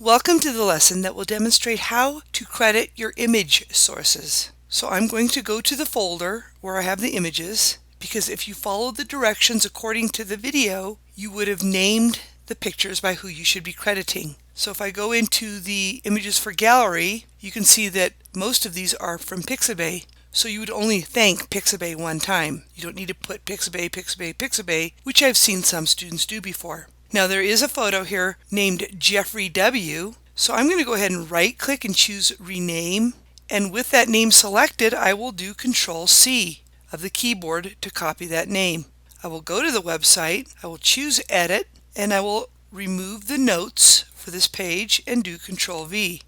Welcome to the lesson that will demonstrate how to credit your image sources. So I'm going to go to the folder where I have the images, because if you followed the directions according to the video, you would have named the pictures by who you should be crediting. So if I go into the images for gallery, you can see that most of these are from Pixabay. So you would only thank Pixabay one time. You don't need to put Pixabay, Pixabay, Pixabay, which I've seen some students do before. Now there is a photo here named Jeffrey W. So I'm going to go ahead and right click and choose rename. And with that name selected, I will do Control C of the keyboard to copy that name. I will go to the website, I will choose edit, and I will remove the notes for this page and do Control V.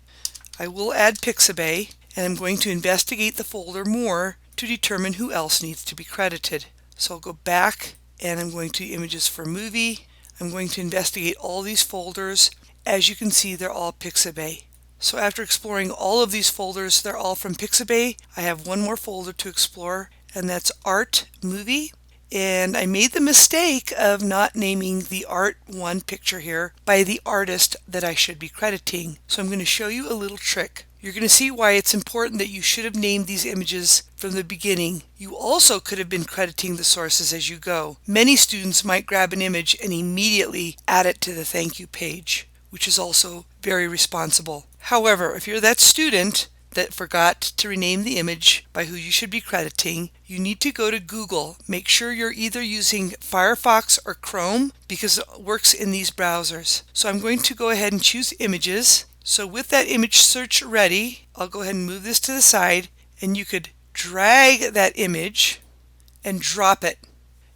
I will add Pixabay, and I'm going to investigate the folder more to determine who else needs to be credited. So I'll go back and I'm going to images for movie. I'm going to investigate all these folders. As you can see, they're all Pixabay. So after exploring all of these folders, they're all from Pixabay. I have one more folder to explore, and that's Art Movie. And I made the mistake of not naming the Art 1 picture here by the artist that I should be crediting. So I'm going to show you a little trick. You're going to see why it's important that you should have named these images from the beginning. You also could have been crediting the sources as you go. Many students might grab an image and immediately add it to the thank you page, which is also very responsible. However, if you're that student that forgot to rename the image by who you should be crediting, you need to go to Google. Make sure you're either using Firefox or Chrome, because it works in these browsers. So I'm going to go ahead and choose images. So with that image search ready, I'll go ahead and move this to the side, and you could drag that image and drop it,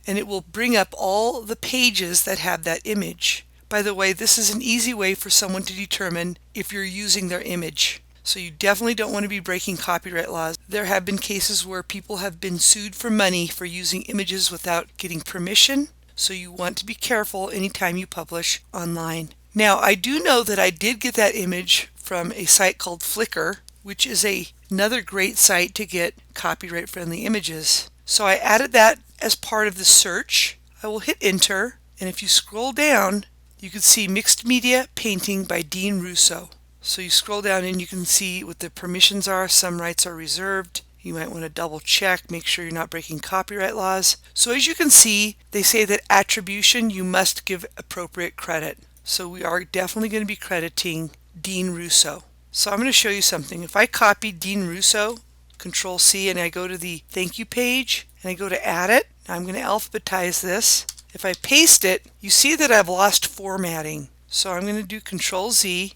and it will bring up all the pages that have that image. By the way, this is an easy way for someone to determine if you're using their image. So you definitely don't want to be breaking copyright laws. There have been cases where people have been sued for money for using images without getting permission. So you want to be careful anytime you publish online. Now, I do know that I did get that image from a site called Flickr, which is another great site to get copyright friendly images. So I added that as part of the search. I will hit enter, and if you scroll down, you can see Mixed Media Painting by Dean Russo. So you scroll down and you can see what the permissions are. Some rights are reserved. You might want to double check, make sure you're not breaking copyright laws. So as you can see, they say that attribution, you must give appropriate credit. So we are definitely going to be crediting Dean Russo. So I'm going to show you something. If I copy Dean Russo, Control C, and I go to the thank you page and I go to add it, now I'm going to alphabetize this. If I paste it, you see that I've lost formatting. So I'm going to do Control Z.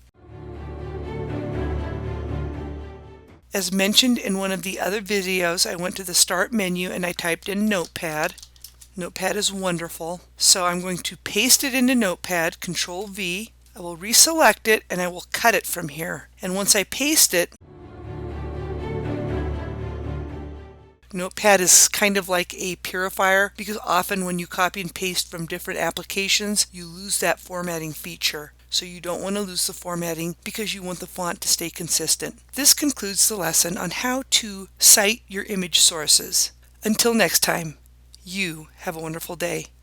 As mentioned in one of the other videos, I went to the Start menu and I typed in Notepad. Notepad is wonderful. So I'm going to paste it into Notepad, Control V. I will reselect it and I will cut it from here. And once I paste it, Notepad is kind of like a purifier, because often when you copy and paste from different applications, you lose that formatting feature. So you don't want to lose the formatting because you want the font to stay consistent. This concludes the lesson on how to cite your image sources. Until next time, you have a wonderful day.